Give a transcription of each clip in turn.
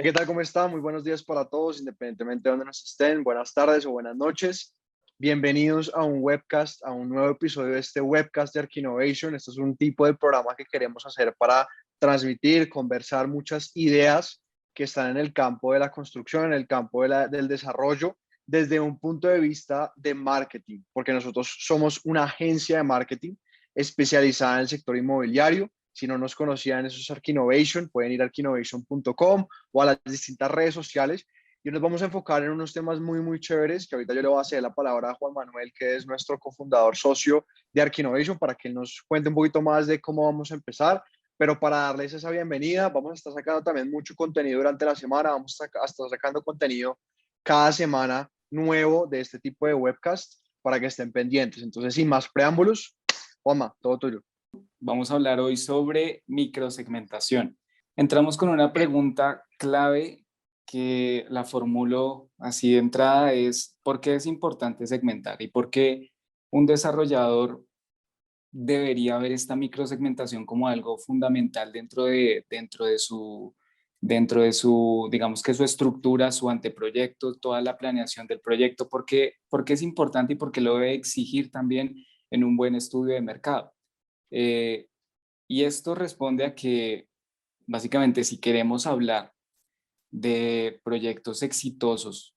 ¿Qué tal? ¿Cómo está? Muy buenos días para todos, independientemente de donde nos estén. Buenas tardes o buenas noches. Bienvenidos a un webcast, a un nuevo episodio de este webcast de Arquinovation. Esto es un tipo de programa que queremos hacer para transmitir, conversar muchas ideas que están en el campo de la construcción, en el campo del desarrollo, desde un punto de vista de marketing, porque nosotros somos una agencia de marketing especializada en el sector inmobiliario. Si no nos conocían, eso es Arquinovation. Pueden ir a arquinovation.com o a las distintas redes sociales y nos vamos a enfocar en unos temas muy chéveres que ahorita yo le voy a hacer la palabra a Juan Manuel, que es nuestro cofundador socio de Arquinovation, para que él nos cuente un poquito más de cómo vamos a empezar. Pero para darles esa bienvenida, vamos a estar sacando también mucho contenido durante la semana, vamos a estar sacando contenido cada semana nuevo de este tipo de webcast para que estén pendientes. Entonces, sin más preámbulos, Juanma, todo tuyo. Vamos a hablar hoy sobre microsegmentación. Entramos con una pregunta clave que la formulo así de entrada, es ¿por qué es importante segmentar y por qué un desarrollador debería ver esta microsegmentación como algo fundamental dentro de su, digamos que su estructura, su anteproyecto, toda la planeación del proyecto? ¿Por qué es importante y por qué lo debe exigir también en un buen estudio de mercado? Eh, y esto responde a que básicamente si queremos hablar de proyectos exitosos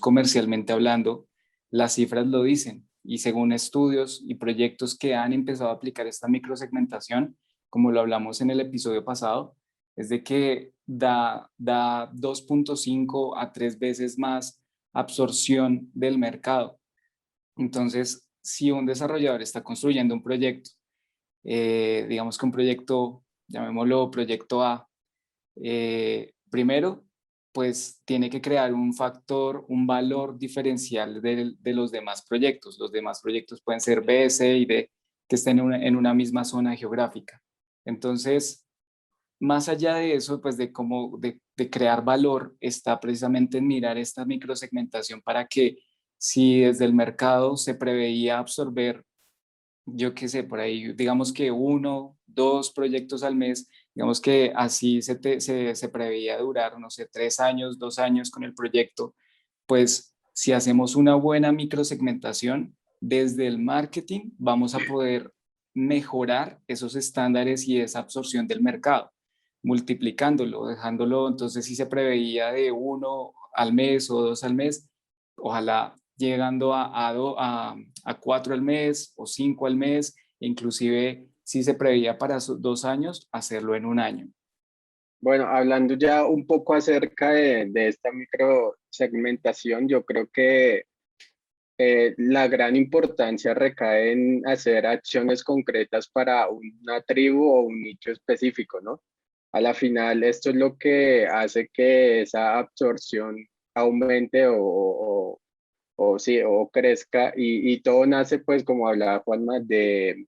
comercialmente hablando, las cifras lo dicen. Y según estudios y proyectos que han empezado a aplicar esta microsegmentación, como lo hablamos en el episodio pasado, es de que da 2.5 a 3 veces más absorción del mercado. Entonces, si un desarrollador está construyendo un proyecto, digamos que un proyecto, llamémoslo proyecto A, primero, pues tiene que crear un factor, un valor diferencial de los demás proyectos. Los demás proyectos pueden ser B, C y D, que estén en una misma zona geográfica. Entonces, más allá de eso, pues de crear valor, está precisamente en mirar esta microsegmentación para que si desde el mercado se preveía absorber, yo qué sé, por ahí, digamos que 1, 2 proyectos al mes, digamos que así se preveía durar, no sé, 3 años, 2 años con el proyecto. Pues si hacemos una buena microsegmentación desde el marketing, vamos a poder mejorar esos estándares y esa absorción del mercado, multiplicándolo, dejándolo. Entonces, si se preveía de 1 al mes o 2 al mes, ojalá llegando a 4 al mes o 5 al mes, inclusive si se preveía para 2 años, hacerlo en un año. Bueno, hablando ya un poco acerca de esta microsegmentación, yo creo que la gran importancia recae en hacer acciones concretas para una tribu o un nicho específico, ¿no? A la final, esto es lo que hace que esa absorción aumente o sí, o crezca y todo nace, pues, como hablaba Juanma, del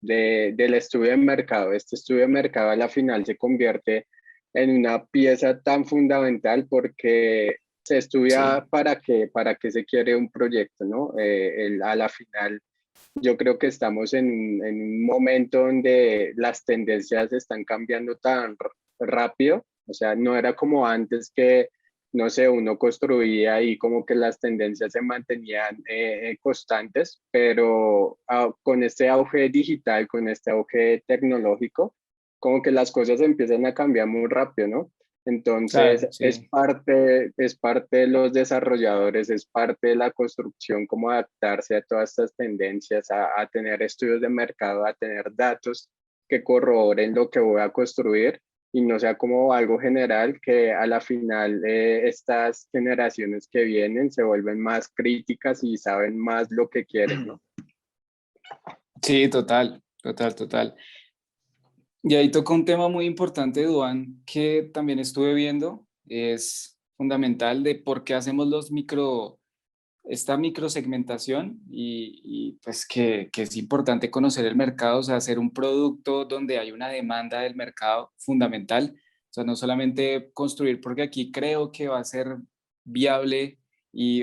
estudio de mercado. Este estudio de mercado a la final se convierte en una pieza tan fundamental porque se estudia Sí. para qué se quiere un proyecto, ¿no? A la final yo creo que estamos en un momento donde las tendencias están cambiando tan rápido, o sea, no era como antes que, no sé, uno construía y como que las tendencias se mantenían constantes, pero con este auge digital, con este auge tecnológico, como que las cosas empiezan a cambiar muy rápido, ¿no? Entonces, Claro, sí. es parte de los desarrolladores, es parte de la construcción, como adaptarse a todas estas tendencias, a tener estudios de mercado, a tener datos que corroboren lo que voy a construir y no sea como algo general que a la final estas generaciones que vienen se vuelven más críticas y saben más lo que quieren, ¿no? Sí, total. Y ahí toca un tema muy importante, Duan, que también estuve viendo, es fundamental de por qué hacemos esta microsegmentación pues que es importante conocer el mercado, o sea, hacer un producto donde hay una demanda del mercado fundamental, o sea, no solamente construir porque aquí creo que va a ser viable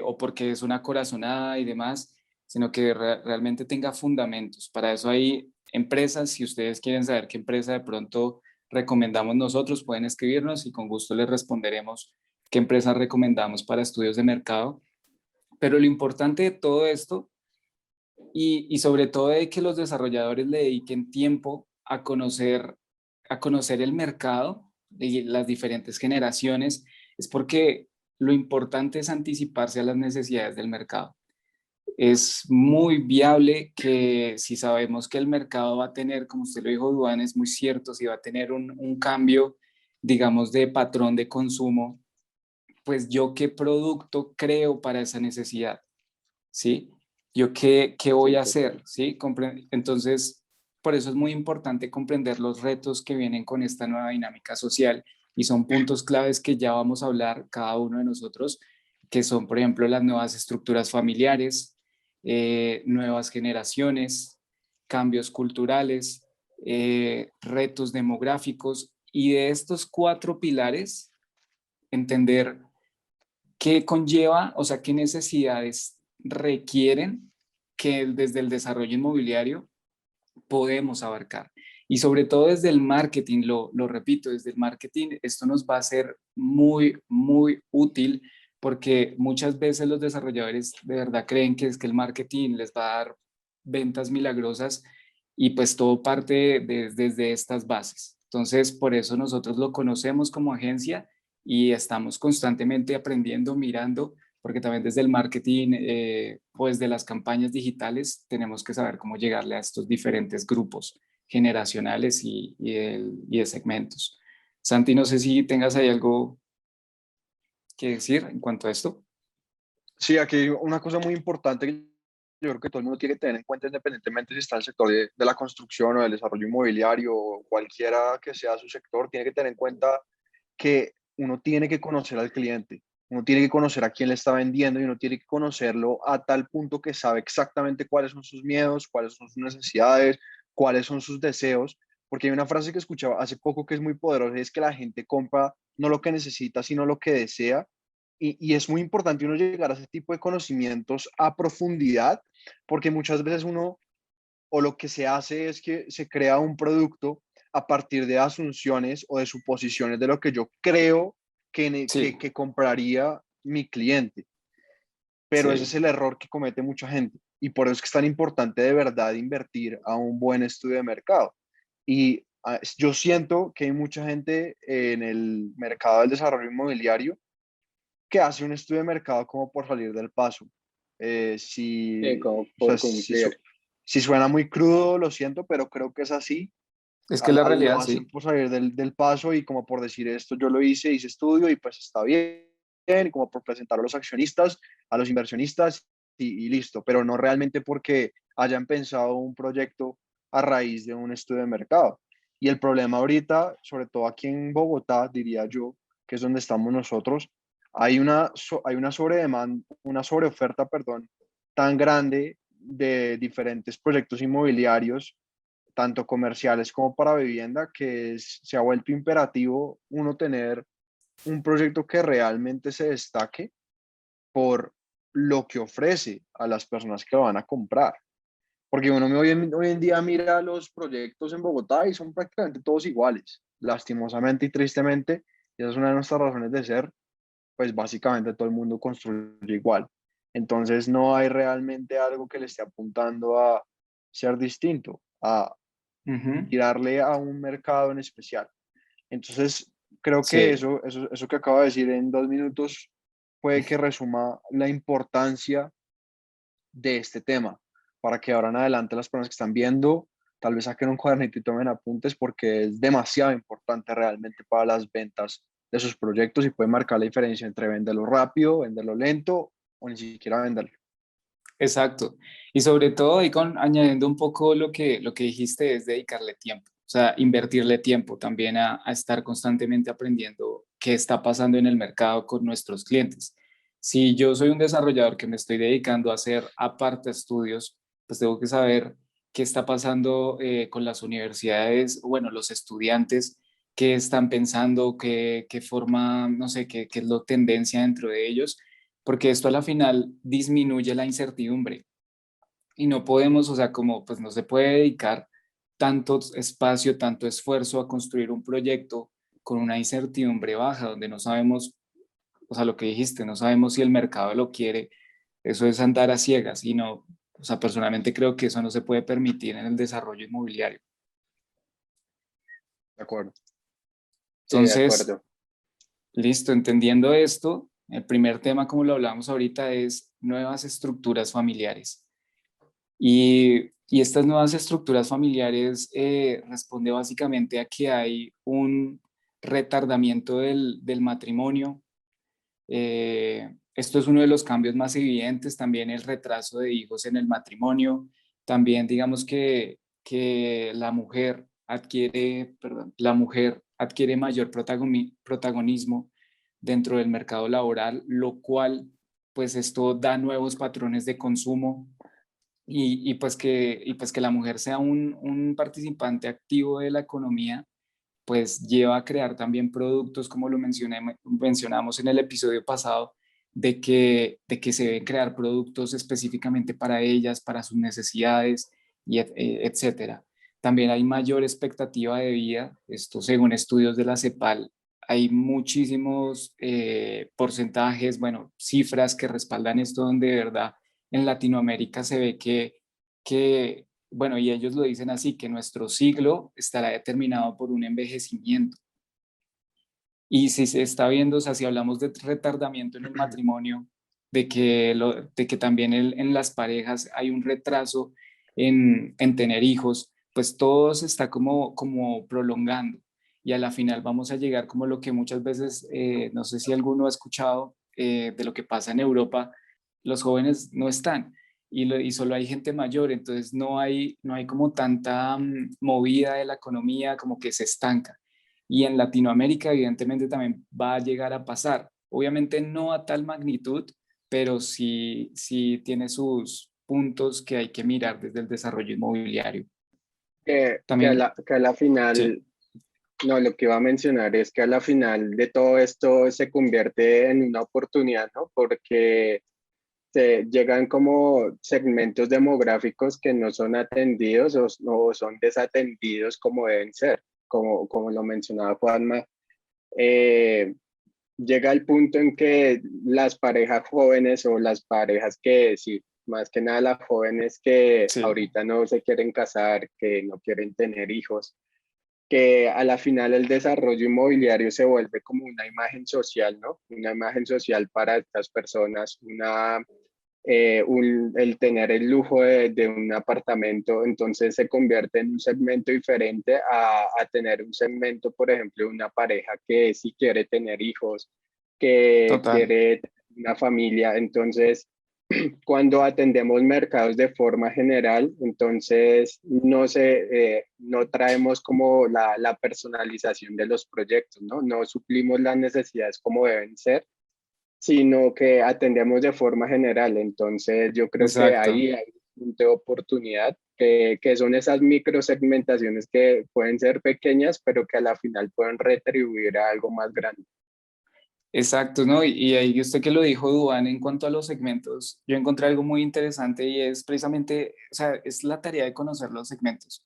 o porque es una corazonada y demás, sino que realmente tenga fundamentos. Para eso hay empresas, si ustedes quieren saber qué empresa de pronto recomendamos nosotros, pueden escribirnos y con gusto les responderemos qué empresas recomendamos para estudios de mercado. Pero lo importante de todo esto y sobre todo de que los desarrolladores le dediquen tiempo a conocer el mercado y las diferentes generaciones, es porque lo importante es anticiparse a las necesidades del mercado. Es muy viable que si sabemos que el mercado va a tener, como usted lo dijo, Duan, es muy cierto, si va a tener un cambio, digamos, de patrón de consumo, pues yo qué producto creo para esa necesidad, ¿sí? Yo qué voy Sí, a total. hacer, ¿sí? Entonces, por eso es muy importante comprender los retos que vienen con esta nueva dinámica social y son puntos claves que ya vamos a hablar cada uno de nosotros, que son, por ejemplo, las nuevas estructuras familiares, nuevas generaciones, cambios culturales, retos demográficos y de estos 4 pilares, entender qué conlleva, o sea, qué necesidades requieren que desde el desarrollo inmobiliario podemos abarcar. Y sobre todo desde el marketing, lo repito, desde el marketing, esto nos va a ser muy, muy útil porque muchas veces los desarrolladores de verdad creen que es que el marketing les va a dar ventas milagrosas y pues todo parte desde estas bases. Entonces, por eso nosotros lo conocemos como agencia y estamos constantemente aprendiendo, mirando, porque también desde el marketing, pues de las campañas digitales, tenemos que saber cómo llegarle a estos diferentes grupos generacionales y de segmentos. Santi, no sé si tengas ahí algo que decir en cuanto a esto. Sí, aquí hay una cosa muy importante que yo creo que todo el mundo tiene que tener en cuenta, independientemente si está en el sector de la construcción o del desarrollo inmobiliario o cualquiera que sea su sector, tiene que tener en cuenta que uno tiene que conocer al cliente, uno tiene que conocer a quién le está vendiendo y uno tiene que conocerlo a tal punto que sabe exactamente cuáles son sus miedos, cuáles son sus necesidades, cuáles son sus deseos, porque hay una frase que escuchaba hace poco que es muy poderosa, y es que la gente compra no lo que necesita, sino lo que desea. Y es muy importante uno llegar a ese tipo de conocimientos a profundidad, porque muchas veces uno o lo que se hace es que se crea un producto a partir de asunciones o de suposiciones de lo que yo creo Sí, que compraría mi cliente. Pero ese sí, es el error que comete mucha gente. Y por eso es que es tan importante de verdad invertir a un buen estudio de mercado. Y yo siento que hay mucha gente en el mercado del desarrollo inmobiliario que hace un estudio de mercado como por salir del paso. Sí, Si, como o sea, por cumplir. si suena muy crudo, lo siento, pero creo que es así. es que la Lo realidad, hacen sí, por salir del paso y como por decir esto, yo lo hice estudio y pues está bien, y como por presentar a los accionistas, a los inversionistas y listo, pero no realmente porque hayan pensado un proyecto a raíz de un estudio de mercado. Y el problema ahorita, sobre todo aquí en Bogotá, diría yo, que es donde estamos nosotros, hay una sobredemanda, una sobreoferta, perdón, tan grande de diferentes proyectos inmobiliarios, tanto comerciales como para vivienda, que se ha vuelto imperativo uno tener un proyecto que realmente se destaque por lo que ofrece a las personas que lo van a comprar. Porque uno hoy en día mira los proyectos en Bogotá y son prácticamente todos iguales, lastimosamente y tristemente, y esa es una de nuestras razones de ser, pues básicamente todo el mundo construye igual. Entonces no hay realmente algo que le esté apuntando a ser distinto, a ujú, tirarle a un mercado en especial. Entonces, creo que sí, eso que acabo de decir en 2 minutos puede que resuma la importancia de este tema, para que ahora en adelante las personas que están viendo tal vez saquen un cuadernito y tomen apuntes porque es demasiado importante realmente para las ventas de sus proyectos y puede marcar la diferencia entre venderlo rápido, venderlo lento o ni siquiera venderlo. exacto. Y sobre todo, y añadiendo un poco lo que dijiste, es dedicarle tiempo, o sea, invertirle tiempo también a estar constantemente aprendiendo qué está pasando en el mercado con nuestros clientes. Si yo soy un desarrollador que me estoy dedicando a hacer aparte estudios, pues tengo que saber qué está pasando con las universidades, bueno, los estudiantes, qué están pensando, qué forma, no sé, qué es lo tendencia dentro de ellos porque esto a la final disminuye la incertidumbre y no podemos, o sea, como pues no se puede dedicar tanto espacio, tanto esfuerzo a construir un proyecto con una incertidumbre baja, donde no sabemos, o sea, lo que dijiste, no sabemos si el mercado lo quiere, eso es andar a ciegas y no, o sea, personalmente creo que eso no se puede permitir en el desarrollo inmobiliario. De acuerdo. Sí, de Entonces, acuerdo. listo, entendiendo esto, el primer tema, como lo hablamos ahorita, es nuevas estructuras familiares. Y estas nuevas estructuras familiares responde básicamente a que hay un retardamiento del matrimonio. Esto es uno de los cambios más evidentes, también el retraso de hijos en el matrimonio, también digamos que la mujer adquiere mayor protagonismo dentro del mercado laboral, lo cual pues esto da nuevos patrones de consumo y pues que la mujer sea un participante activo de la economía, pues lleva a crear también productos, como lo mencionamos en el episodio pasado, de que se deben crear productos específicamente para ellas, para sus necesidades, etcétera. También hay mayor expectativa de vida, esto según estudios de la CEPAL, hay muchísimos porcentajes, bueno, cifras que respaldan esto, donde de verdad en Latinoamérica se ve bueno, y ellos lo dicen así, que nuestro siglo estará determinado por un envejecimiento. Y si se está viendo, o sea, si hablamos de retardamiento en el matrimonio, de que también en las parejas hay un retraso en tener hijos, pues todo se está como prolongando. Y a la final vamos a llegar como lo que muchas veces, no sé si alguno ha escuchado de lo que pasa en Europa, los jóvenes no están y solo hay gente mayor, entonces no hay como tanta movida de la economía, como que se estanca. Y en Latinoamérica, evidentemente, también va a llegar a pasar. Obviamente no a tal magnitud, pero sí tiene sus puntos que hay que mirar desde el desarrollo inmobiliario. También, Que a la sí, final, no, lo que iba a mencionar es que a la final de todo esto se convierte en una oportunidad, ¿no? Porque se llegan como segmentos demográficos que no son atendidos o son desatendidos como deben ser, como lo mencionaba Juanma. Eh, Llega el punto en que las parejas jóvenes o las parejas que, sí, más que nada las jóvenes que sí, ahorita no se quieren casar, que no quieren tener hijos, que a la final el desarrollo inmobiliario se vuelve como una imagen social, ¿no? Una imagen social para estas personas, el tener el lujo de un apartamento, entonces se convierte en un segmento diferente a tener un segmento, por ejemplo, una pareja que sí quiere tener hijos, que total. quiere tener una familia. Entonces, cuando atendemos mercados de forma general, entonces no traemos como la personalización de los proyectos, ¿no? No suplimos las necesidades como deben ser, sino que atendemos de forma general. Entonces, yo creo que Exacto. ahí hay un punto de oportunidad, que son esas microsegmentaciones que pueden ser pequeñas, pero que a la final pueden retribuir a algo más grande. Exacto, ¿no? Y ahí usted que lo dijo, Duan, en cuanto a los segmentos, yo encontré algo muy interesante y es precisamente, o sea, es la tarea de conocer los segmentos.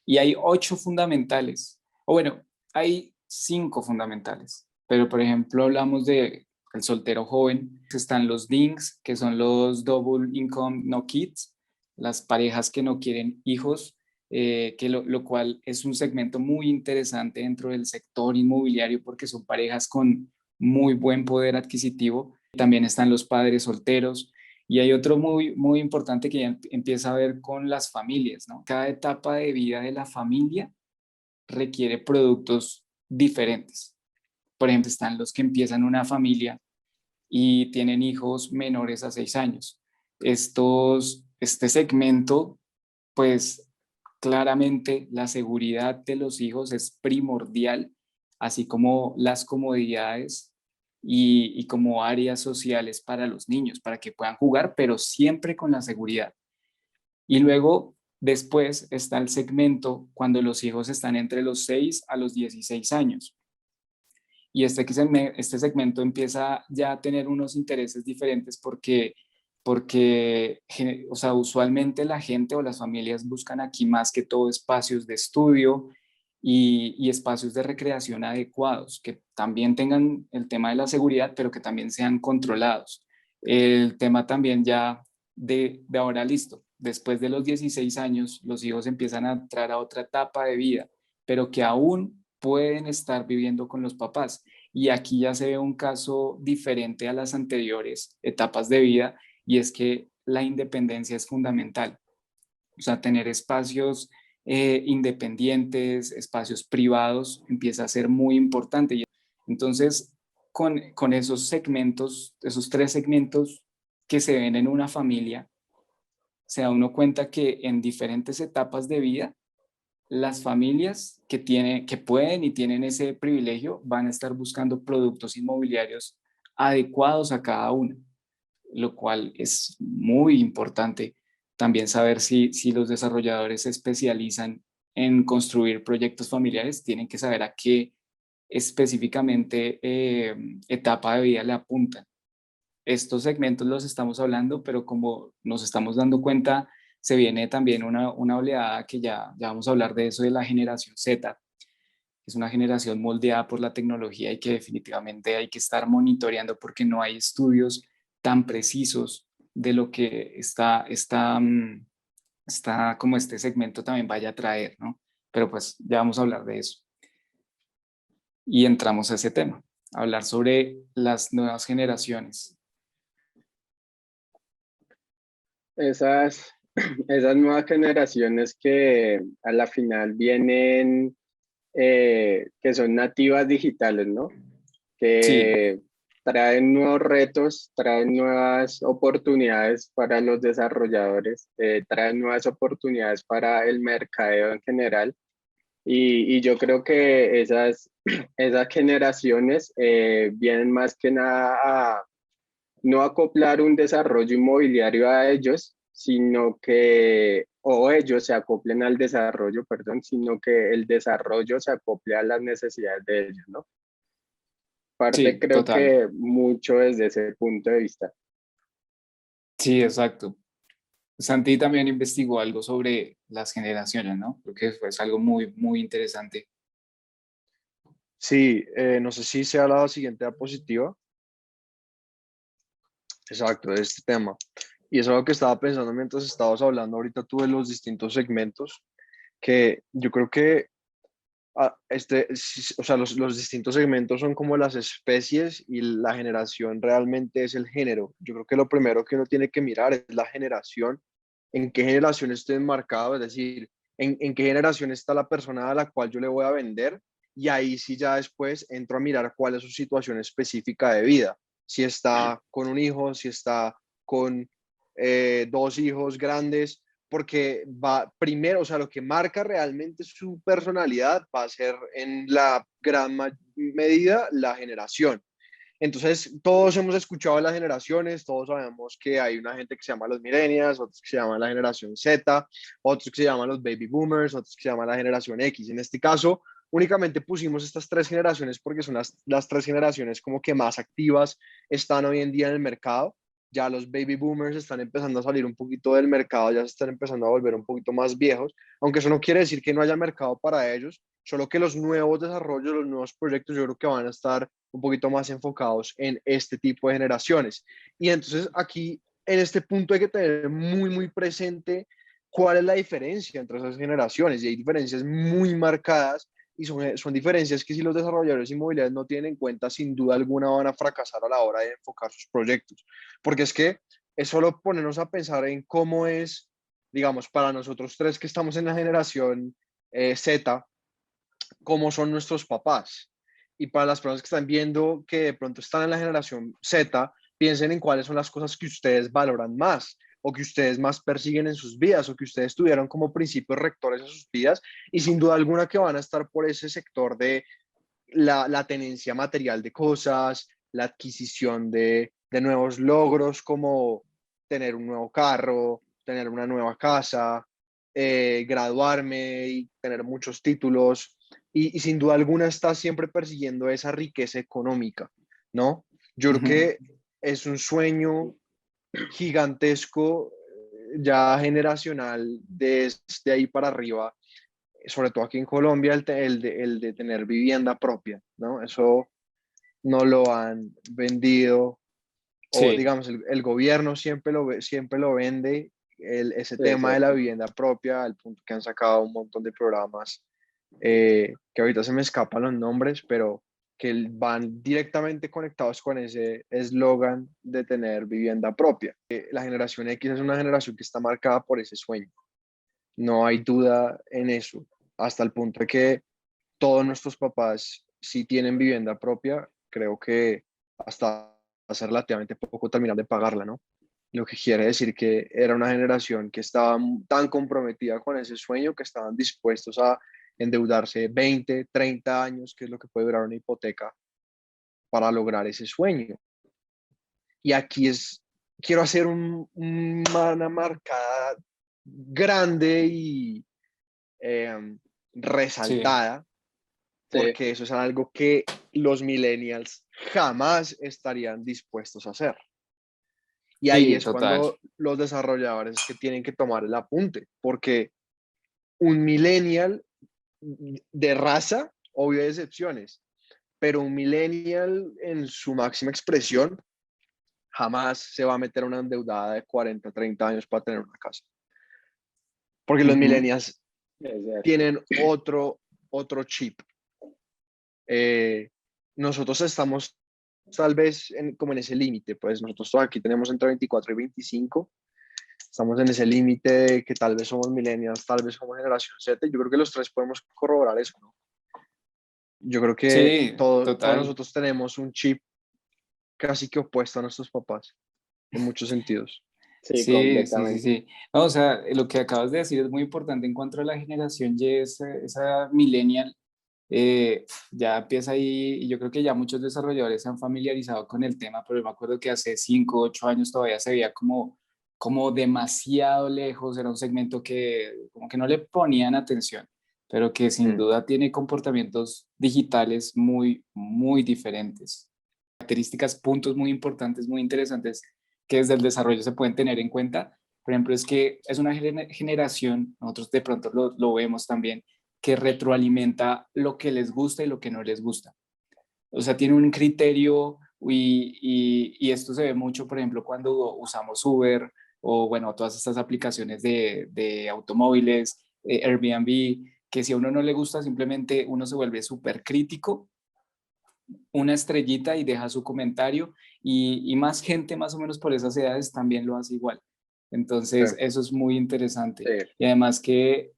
Y hay 8 fundamentales, o bueno, hay 5 fundamentales, pero por ejemplo hablamos de el soltero joven, están los DINGs, que son los Double Income No Kids, las parejas que no quieren hijos, lo cual es un segmento muy interesante dentro del sector inmobiliario porque son parejas con muy buen poder adquisitivo. También están los padres solteros, y hay otro muy importante que ya empieza a ver con las familias, ¿no? Cada etapa de vida de la familia requiere productos diferentes. Por ejemplo, están los que empiezan una familia y tienen hijos menores a 6 años. Este segmento, pues claramente la seguridad de los hijos es primordial, así como las comodidades y como áreas sociales para los niños, para que puedan jugar, pero siempre con la seguridad. Y luego, después está el segmento cuando los hijos están entre los 6 a los 16 años. Y este segmento empieza ya a tener unos intereses diferentes porque porque, o sea, usualmente la gente o las familias buscan aquí más que todo espacios de estudio y espacios de recreación adecuados, que también tengan el tema de la seguridad, pero que también sean controlados. El tema también ya de ahora listo, después de los 16 años, los hijos empiezan a entrar a otra etapa de vida, pero que aún pueden estar viviendo con los papás. Y aquí ya se ve un caso diferente a las anteriores etapas de vida, y es que la independencia es fundamental. O sea, tener espacios independientes, espacios privados, empieza a ser muy importante. Entonces, con esos segmentos, esos tres segmentos que se ven en una familia, se da uno cuenta que en diferentes etapas de vida, las familias que pueden y tienen ese privilegio van a estar buscando productos inmobiliarios adecuados a cada uno, lo cual es muy importante también saber si los desarrolladores se especializan en construir proyectos familiares, tienen que saber a qué específicamente etapa de vida le apuntan. Estos segmentos los estamos hablando, pero como nos estamos dando cuenta, se viene también una oleada que ya vamos a hablar de eso, de la generación Z. Es una generación moldeada por la tecnología y que definitivamente hay que estar monitoreando porque no hay estudios tan precisos de lo que está como este segmento también vaya a traer, ¿no? Pero pues ya vamos a hablar de eso. Y entramos a ese tema, a hablar sobre las nuevas generaciones. Esas, esas nuevas generaciones que a la final vienen, que son nativas digitales, ¿no? Sí, Que traen nuevos retos, traen nuevas oportunidades para los desarrolladores, traen nuevas oportunidades para el mercadeo en general. Y yo creo que esas generaciones vienen más que nada a no acoplar un desarrollo inmobiliario a ellos, sino que, o ellos se acoplen al desarrollo, perdón, sino que el desarrollo se acople a las necesidades de ellos, ¿no? Parte sí, creo total. que mucho desde ese punto de vista. Sí, exacto. Santi también investigó algo sobre las generaciones, ¿no? Creo que fue algo muy, muy interesante. Sí, no sé si sea la siguiente diapositiva. Exacto, de este tema. Y eso es lo que estaba pensando mientras estabas hablando ahorita tú de los distintos segmentos, que yo creo que o sea, los distintos segmentos son como las especies y la generación realmente es el género. Yo creo que lo primero que uno tiene que mirar es la generación, en qué generación estoy enmarcado, es decir, en qué generación está la persona a la cual yo le voy a vender, y ahí sí ya después entro a mirar cuál es su situación específica de vida, si está con un hijo, si está con dos hijos grandes, porque va primero, o sea, lo que marca realmente su personalidad va a ser en la gran medida la generación. Entonces, todos hemos escuchado de las generaciones, todos sabemos que hay una gente que se llama los millennials, otros que se llaman la generación Z, otros que se llaman los baby boomers, otros que se llaman la generación X. En este caso, únicamente pusimos estas tres generaciones porque son las tres generaciones como que más activas están hoy en día en el mercado. Ya los baby boomers están empezando a salir un poquito del mercado, ya se están empezando a volver un poquito más viejos, aunque eso no quiere decir que no haya mercado para ellos, solo que los nuevos desarrollos, los nuevos proyectos, yo creo que van a estar un poquito más enfocados en este tipo de generaciones. Y entonces aquí, en este punto, hay que tener muy, muy presente cuál es la diferencia entre esas generaciones. Y hay diferencias muy marcadas y son diferencias que si los desarrolladores inmobiliarios no tienen en cuenta, sin duda alguna van a fracasar a la hora de enfocar sus proyectos. Porque es que es solo ponernos a pensar en cómo es, digamos, para nosotros tres que estamos en la generación Z, cómo son nuestros papás. Y para las personas que están viendo que de pronto están en la generación Z, piensen en cuáles son las cosas que ustedes valoran más o que ustedes más persiguen en sus vidas o que ustedes tuvieron como principios rectores en sus vidas y sin duda alguna que van a estar por ese sector de la tenencia material de cosas, la adquisición de nuevos logros como tener un nuevo carro, tener una nueva casa, graduarme y tener muchos títulos y sin duda alguna está siempre persiguiendo esa riqueza económica, ¿no? Yo creo Ujú. que es un sueño gigantesco ya generacional desde ahí para arriba, sobre todo aquí en Colombia, el de tener vivienda propia, ¿no? Eso no lo han vendido, o Sí, digamos, el gobierno siempre lo vende, ese Sí, es tema de la cierto. vivienda propia, al punto que han sacado un montón de programas que ahorita se me escapan los nombres, pero que van directamente conectados con ese eslogan de tener vivienda propia. La generación X es una generación que está marcada por ese sueño. No hay duda en eso, hasta el punto de que todos nuestros papás, si tienen vivienda propia, creo que hasta hace relativamente poco terminan de pagarla, ¿no? Lo que quiere decir que era una generación que estaba tan comprometida con ese sueño que estaban dispuestos a endeudarse 20, 30 años, que es lo que puede durar una hipoteca, para lograr ese sueño. Y aquí quiero hacer una marcada grande y sí, resaltada, Sí, porque eso es algo que los millennials jamás estarían dispuestos a hacer. Y ahí sí, es total. cuando los desarrolladores que tienen que tomar el apunte, porque un millennial de raza, obvio hay excepciones, pero un millennial en su máxima expresión jamás se va a meter una endeudada de 40, 30 años para tener una casa. Porque los Ujú. millennials es cierto. tienen otro chip. Nosotros estamos tal vez como en ese límite, pues nosotros aquí tenemos entre 24 y 25, estamos en ese límite de que tal vez somos millennials, tal vez somos generación Z, yo creo que los tres podemos corroborar eso, ¿no? Yo creo que Sí, todos total. nosotros tenemos un chip casi que opuesto a nuestros papás, en muchos sentidos. Sí, Sí, sí, sí, completamente. sí. No, o sea, lo que acabas de decir es muy importante en cuanto a la generación Y, esa millennial, ya empieza ahí, y yo creo que ya muchos desarrolladores se han familiarizado con el tema, pero yo me acuerdo que hace 5 8 años todavía se veía como demasiado lejos, era un segmento que como que no le ponían atención, pero que sin Mm. duda tiene comportamientos digitales muy, muy diferentes, características, puntos muy importantes, muy interesantes que desde el desarrollo se pueden tener en cuenta. Por ejemplo, es que es una generación, nosotros de pronto lo vemos también, que retroalimenta lo que les gusta y lo que no les gusta. O sea, tiene un criterio y esto se ve mucho, por ejemplo, cuando usamos Uber o, bueno, todas estas aplicaciones de automóviles, Airbnb, que si a uno no le gusta, simplemente uno se vuelve súper crítico, una estrellita y deja su comentario y más gente más o menos por esas edades también lo hace igual. Sí. Entonces, eso es muy interesante. Sí, Y además que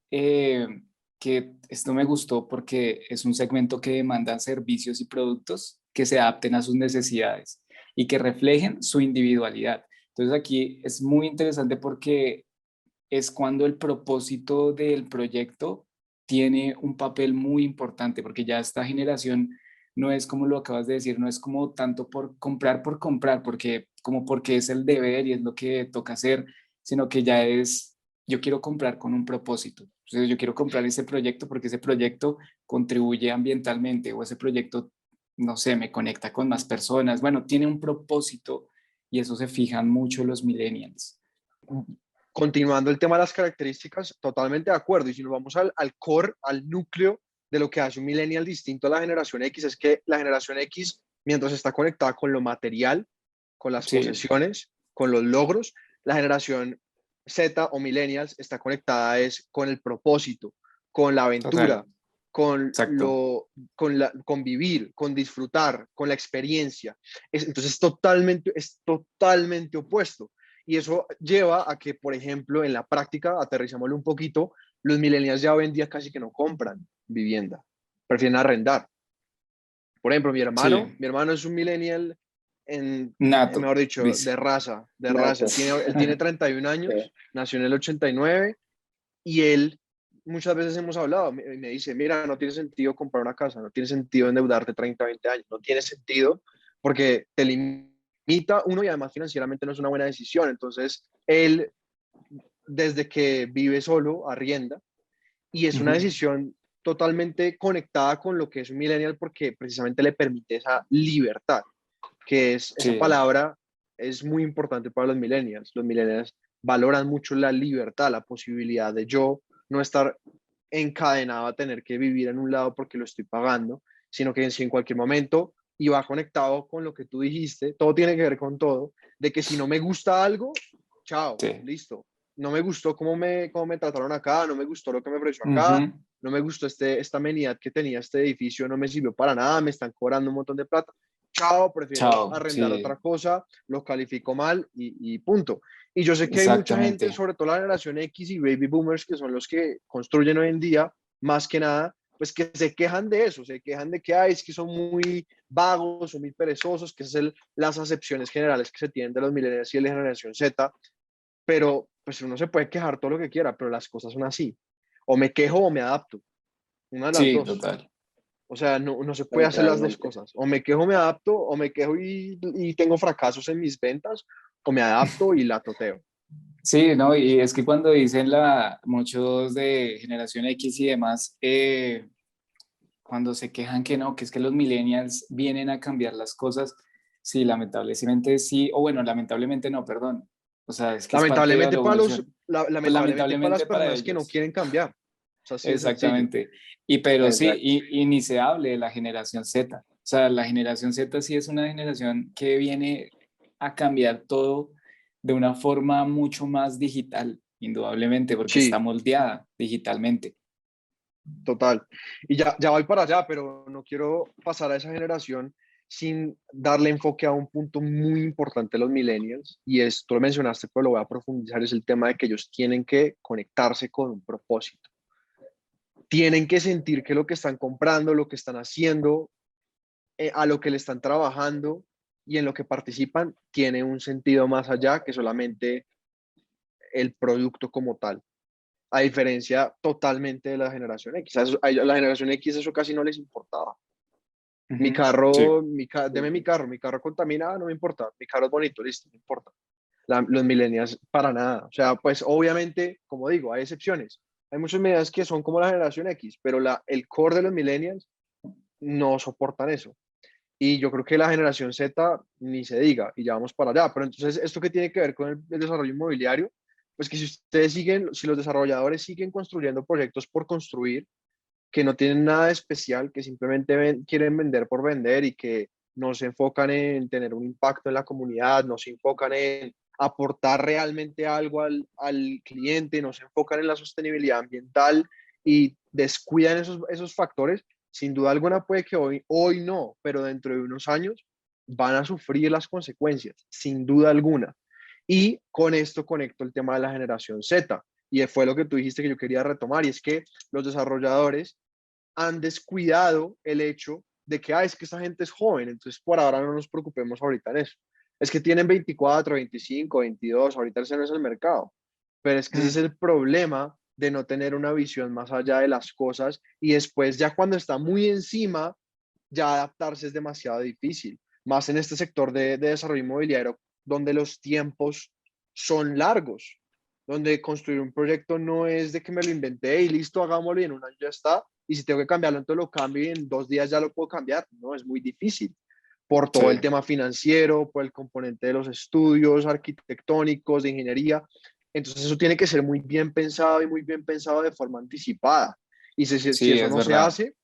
esto me gustó porque es un segmento que demanda servicios y productos que se adapten a sus necesidades y que reflejen su individualidad. Entonces, aquí es muy interesante porque es cuando el propósito del proyecto tiene un papel muy importante, porque ya esta generación no es como lo acabas de decir, no es como tanto por comprar, porque como porque es el deber y es lo que toca hacer, sino que ya es, yo quiero comprar con un propósito. Entonces, yo quiero comprar ese proyecto porque ese proyecto contribuye ambientalmente o ese proyecto, no sé, me conecta con más personas. Bueno, tiene un propósito y eso se fijan mucho los millennials. Continuando el tema de las características, totalmente de acuerdo. Y si nos vamos al core, al núcleo de lo que hace un millennial distinto a la generación X, es que la generación X, mientras está conectada con lo material, con las Sí, posesiones, con los logros, la generación Z o millennials está conectada es con el propósito, con la total. aventura, con Exacto. con vivir, con disfrutar, con la experiencia. Entonces es totalmente opuesto. Y eso lleva a que, por ejemplo, en la práctica, aterrizámoslo un poquito, los millennials ya hoy en día casi que no compran vivienda, prefieren arrendar. Por ejemplo, Sí, mi hermano es un millennial nato, mejor dicho, dice. de raza. nato. Él tiene 31 Sí, años, nació en el 89 y él, muchas veces hemos hablado, me dice, mira, no tiene sentido comprar una casa, no tiene sentido endeudarte 30 20 años, no tiene sentido porque te limita uno y además financieramente no es una buena decisión. Entonces, él, desde que vive solo, arrienda y es una Ujú. decisión totalmente conectada con lo que es un millennial porque precisamente le permite esa libertad, que es esa Sí, palabra. es muy importante para los millennials. Los millennials valoran mucho la libertad, la posibilidad de yo no estar encadenado a tener que vivir en un lado porque lo estoy pagando, sino que si en cualquier momento, y va conectado con lo que tú dijiste, todo tiene que ver con todo, de que si no me gusta algo, chao, Sí. listo. No me gustó cómo me trataron acá, no me gustó lo que me ofreció acá, Ujú. no me gustó esta amenidad que tenía este edificio, no me sirvió para nada, me están cobrando un montón de plata. Chao, prefiero Chao, arrendar sí, otra cosa, lo califico mal y punto. Y yo sé que hay mucha gente, exactamente. sobre todo la generación X y baby boomers, que son los que construyen hoy en día, más que nada, pues que se quejan de eso, se quejan de que hay, es que son muy vagos, son muy perezosos, que esas son las acepciones generales que se tienen de los millennials y de la generación Z, pero pues uno se puede quejar todo lo que quiera, pero las cosas son así. O me quejo o me adapto, una de las Sí, dos. total. O sea, no se puede hacer las dos Totalmente. cosas. O me quejo, me adapto, o me quejo y tengo fracasos en mis ventas, o me adapto y la toteo. Sí, no, y es que cuando dicen muchos de generación X y demás, cuando se quejan que no, que es que los millennials vienen a cambiar las cosas, sí, lamentablemente sí, o bueno, lamentablemente no, perdón. O sea, es que es parte de la evolución. Pues Lamentablemente para las lamentablemente para personas que no ellos, quieren cambiar. O sea, así de sencillo. exactamente. Y pero sí, Exacto. y ni se hable de la generación Z. O sea, la generación Z sí es una generación que viene a cambiar todo de una forma mucho más digital, indudablemente, porque está Sí, moldeada digitalmente. total. Y ya voy para allá, pero no quiero pasar a esa generación sin darle enfoque a un punto muy importante de los millennials, y es, tú lo mencionaste, pero lo voy a profundizar, es el tema de que ellos tienen que conectarse con un propósito. Tienen que sentir que lo que están comprando, lo que están haciendo, a lo que le están trabajando y en lo que participan, tiene un sentido más allá que solamente el producto como tal. A diferencia totalmente de la generación X. A la generación X eso casi no les importaba. Mi Ujú. Sí, carro, deme mi carro contamina, no me importa. Mi carro es bonito, listo, no importa. Los millennials para nada. O sea, pues obviamente, como digo, hay excepciones. Hay muchos millennials que son como la generación X, pero el core de los millennials no soportan eso. Y yo creo que la generación Z ni se diga, y ya vamos para allá. Pero entonces, ¿esto qué tiene que ver con el desarrollo inmobiliario? Pues que si ustedes siguen, si los desarrolladores siguen construyendo proyectos por construir, que no tienen nada de especial, que simplemente quieren vender por vender y que no se enfocan en tener un impacto en la comunidad, no se enfocan en aportar realmente algo al cliente, no se enfocan en la sostenibilidad ambiental y descuidan esos factores, sin duda alguna puede que hoy no, pero dentro de unos años van a sufrir las consecuencias, sin duda alguna. Y con esto conecto el tema de la generación Z. Y fue lo que tú dijiste que yo quería retomar, y es que los desarrolladores han descuidado el hecho de que, es que esta gente es joven, entonces por ahora no nos preocupemos ahorita en eso. Es que tienen 24, 25, 22, ahorita ese no es el mercado. Pero es que ese es Mm, el problema de no tener una visión más allá de las cosas, y después ya cuando está muy encima, ya adaptarse es demasiado difícil, más en este sector de desarrollo inmobiliario donde los tiempos son largos, donde construir un proyecto no es de que me lo inventé y listo, hagámoslo y en un año ya está, y si tengo que cambiarlo, entonces lo cambio y en 2 días ya lo puedo cambiar. No, es muy difícil por sí, todo el tema financiero, por el componente de los estudios arquitectónicos, de ingeniería. Entonces eso tiene que ser muy bien pensado y muy bien pensado de forma anticipada. Y si sí, eso es no se verdad. hace,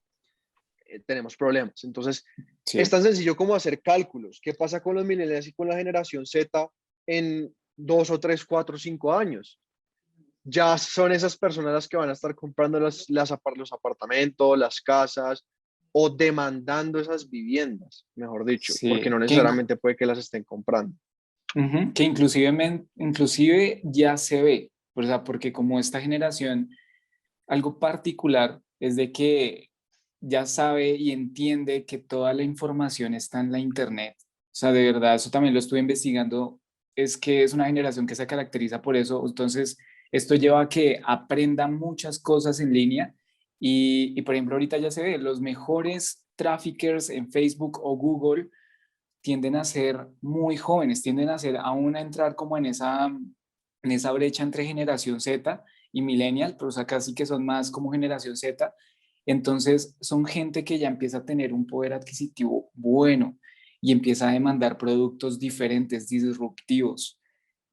tenemos problemas. Entonces, es Sí. tan sencillo como hacer cálculos. ¿Qué pasa con los millennials y con la generación Z en 2 o 3, 4, 5 años? Ya son esas personas las que van a estar comprando los apartamentos, las casas, o demandando esas viviendas, mejor dicho, porque no Sí, necesariamente puede que las estén comprando. ujú, que inclusive ya se ve, o sea, porque como esta generación, algo particular es de que ya sabe y entiende que toda la información está en la internet. O sea, de verdad, eso también lo estuve investigando, es que es una generación que se caracteriza por eso. Entonces, esto lleva a que aprenda muchas cosas en línea por ejemplo, ahorita ya se ve, los mejores traffickers en Facebook o Google tienden a ser muy jóvenes, tienden a ser aún a entrar como en esa brecha entre generación Z y millennial, pero o sea, casi que son más como generación Z. Entonces son gente que ya empieza a tener un poder adquisitivo bueno y empieza a demandar productos diferentes, disruptivos.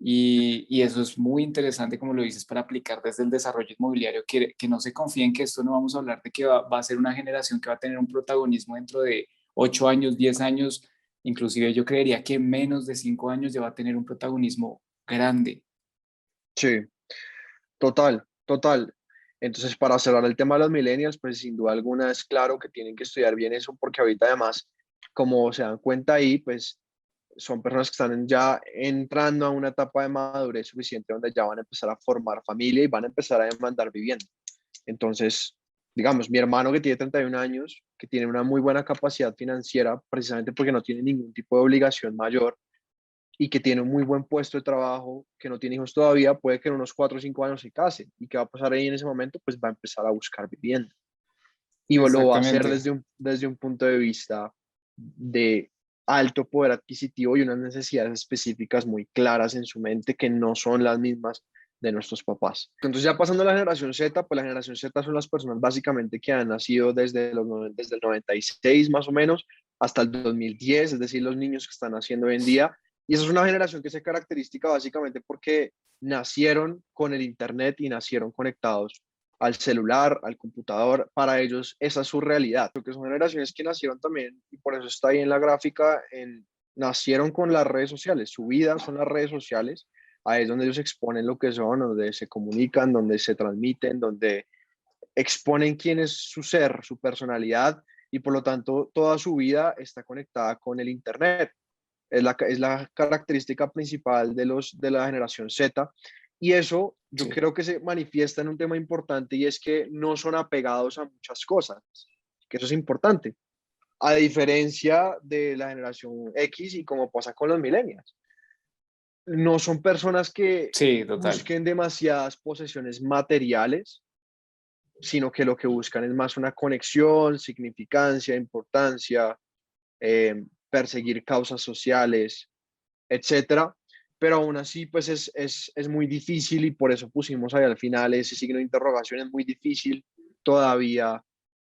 Y eso es muy interesante, como lo dices, para aplicar desde el desarrollo inmobiliario, que no se confíen que esto no vamos a hablar de que va a ser una generación que va a tener un protagonismo dentro de 8 años, 10 años, inclusive yo creería que menos de 5 años ya va a tener un protagonismo grande. Sí, total, total. Entonces, para cerrar el tema de los millennials, pues sin duda alguna es claro que tienen que estudiar bien eso, porque ahorita además, como se dan cuenta ahí, pues son personas que están ya entrando a una etapa de madurez suficiente donde ya van a empezar a formar familia y van a empezar a demandar vivienda. Entonces, digamos, mi hermano que tiene 31 años, que tiene una muy buena capacidad financiera, precisamente porque no tiene ningún tipo de obligación mayor y que tiene un muy buen puesto de trabajo, que no tiene hijos todavía, puede que en unos 4 o 5 años se case. ¿Y qué va a pasar ahí en ese momento? Pues va a empezar a buscar vivienda. Y lo va a hacer Exactamente. desde un punto de vista de alto poder adquisitivo y unas necesidades específicas muy claras en su mente que no son las mismas de nuestros papás. Entonces ya pasando a la generación Z, pues la generación Z son las personas básicamente que han nacido desde el 96 más o menos hasta el 2010, es decir, los niños que están naciendo hoy en día. Y esa es una generación que se caracteriza básicamente porque nacieron con el Internet y nacieron conectados al celular, al computador. Para ellos esa es su realidad, porque son generaciones que nacieron también, y por eso está ahí en la gráfica, nacieron con las redes sociales, su vida son las redes sociales, ahí es donde ellos exponen lo que son, donde se comunican, donde se transmiten, donde exponen quién es su ser, su personalidad, y por lo tanto toda su vida está conectada con el Internet. Es la característica principal de la generación Z. Y eso yo Sí. creo que se manifiesta en un tema importante y es que no son apegados a muchas cosas, que eso es importante, a diferencia de la generación X y como pasa con los millennials. No son personas que Sí, total. busquen demasiadas posesiones materiales, sino que lo que buscan es más una conexión, significancia, importancia, perseguir causas sociales, etcétera. Pero aún así, pues es muy difícil y por eso pusimos ahí al final ese signo de interrogación. Es muy difícil todavía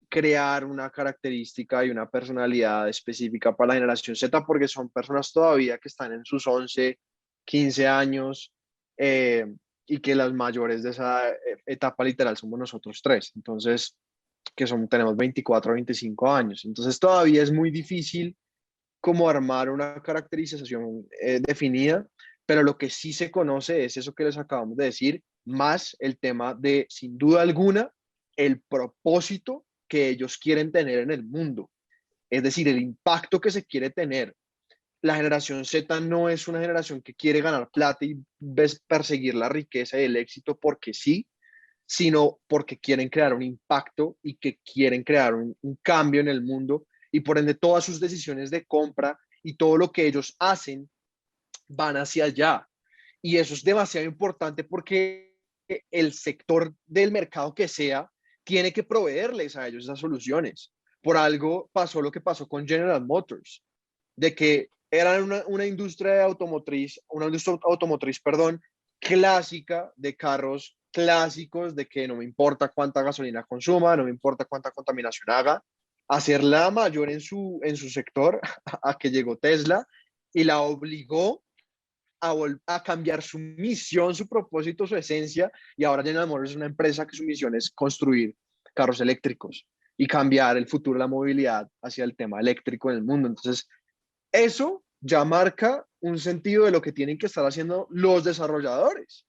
crear una característica y una personalidad específica para la generación Z porque son personas todavía que están en sus 11, 15 años eh, y que las mayores de esa etapa literal somos nosotros tres. Entonces, tenemos 24 o 25 años. Entonces, todavía es muy difícil como armar una caracterización definida, pero lo que sí se conoce es eso que les acabamos de decir, más el tema de, sin duda alguna, el propósito que ellos quieren tener en el mundo, es decir, el impacto que se quiere tener. La generación Z no es una generación que quiere ganar plata y perseguir la riqueza y el éxito porque sí, sino porque quieren crear un impacto y que quieren crear un cambio en el mundo y por ende todas sus decisiones de compra y todo lo que ellos hacen van hacia allá. Y eso es demasiado importante porque el sector del mercado que sea tiene que proveerles a ellos esas soluciones. Por algo pasó lo que pasó con General Motors, de que era una industria automotriz, perdón, clásica de carros clásicos, de que no me importa cuánta gasolina consuma, no me importa cuánta contaminación haga, hacerla mayor en su sector, a que llegó Tesla y la obligó a cambiar su misión, su propósito, su esencia, y ahora General Motors es una empresa que su misión es construir carros eléctricos y cambiar el futuro de la movilidad hacia el tema eléctrico en el mundo. Entonces, eso ya marca un sentido de lo que tienen que estar haciendo los desarrolladores.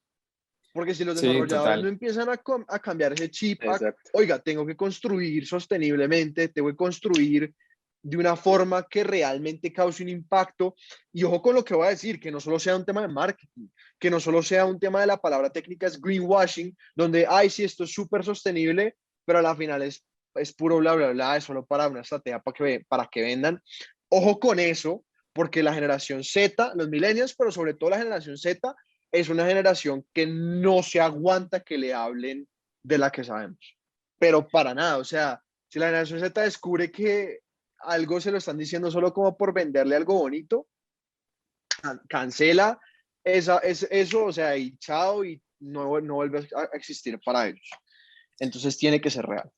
Porque si los Sí, desarrolladores no total. empiezan a cambiar ese chip, Exacto. oiga, tengo que construir sosteniblemente, tengo que construir de una forma que realmente cause un impacto. Y ojo con lo que voy a decir, que no solo sea un tema de marketing, que no solo sea un tema de la palabra técnica, es greenwashing, donde, ay, sí, esto es súper sostenible, pero a la final es puro bla, bla, bla, es solo para una estrategia para que vendan. Ojo con eso, porque la generación Z, los millennials, pero sobre todo la generación Z, es una generación que no se aguanta que le hablen de la que sabemos. Pero para nada, o sea, si la generación Z descubre que algo se lo están diciendo solo como por venderle algo bonito, cancela eso, o sea, y chao, y no vuelve a existir para ellos. Entonces tiene que ser real.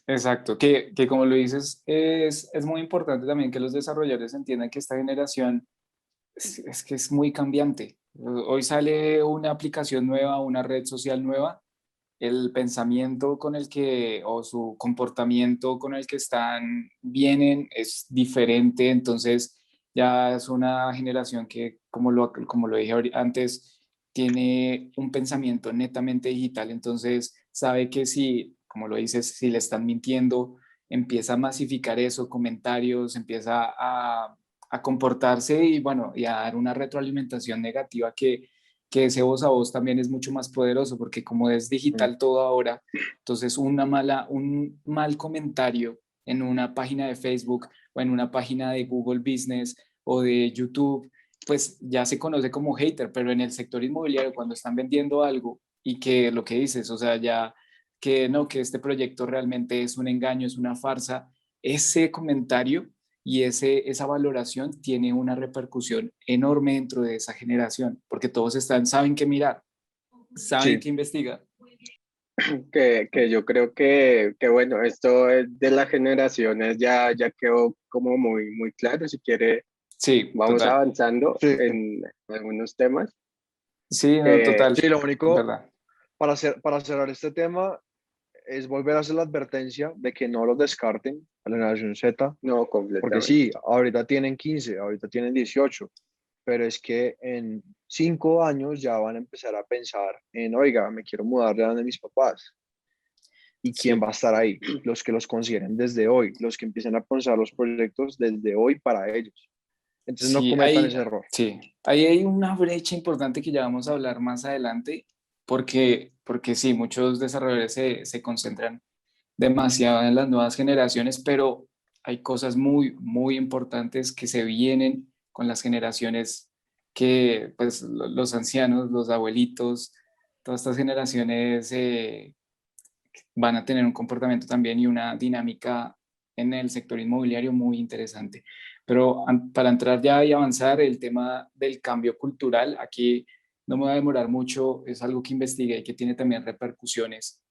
Exacto, que como lo dices, es muy importante también que los desarrolladores entiendan que esta generación es que es muy cambiante. Hoy sale una aplicación nueva, una red social nueva, el pensamiento con el que, o su comportamiento con el que están, vienen es diferente, entonces ya es una generación que, como lo dije antes, tiene un pensamiento netamente digital, entonces sabe que si, como lo dices, si le están mintiendo, empieza a masificar eso, comentarios, empieza a comportarse y bueno, y a dar una retroalimentación negativa que ese voz a voz también es mucho más poderoso, porque como es Mm. digital todo ahora, entonces un mal comentario en una página de Facebook o en una página de Google Business o de YouTube, pues ya se conoce como hater, pero en el sector inmobiliario cuando están vendiendo algo y que lo que dices, o sea, ya que no, que este proyecto realmente es un engaño, es una farsa, ese comentario y esa valoración tiene una repercusión enorme dentro de esa generación, porque todos saben qué mirar, saben Sí, qué investigar. Que yo creo que bueno, esto es de las generaciones ya quedó como muy claro. Si quiere, Sí, vamos total. avanzando sí, en algunos temas. Sí, no, Que sí, total. lo único ¿Verdad? para cerrar este tema es volver a hacer la advertencia de que no los descarten a la generación Z, no, porque sí, completamente. ahorita tienen 15, ahorita tienen 18, pero es que en 5 años ya van a empezar a pensar en, oiga, me quiero mudar de donde mis papás. ¿Y quién va Sí. a estar ahí? Los que los consideren desde hoy, los que empiecen a pensar los proyectos desde hoy para ellos. Entonces no Sí, cometan ese error. ahí hay una brecha importante que ya vamos a hablar más adelante, porque sí, muchos desarrolladores se concentran demasiado en las nuevas generaciones, pero hay cosas muy importantes que se vienen con las generaciones que, pues, los ancianos, los abuelitos, todas estas generaciones van a tener un comportamiento también y una dinámica en el sector inmobiliario muy interesante. Pero para entrar ya y avanzar, el tema del cambio cultural, aquí no me voy a demorar mucho, es algo que investigué y que tiene también repercusiones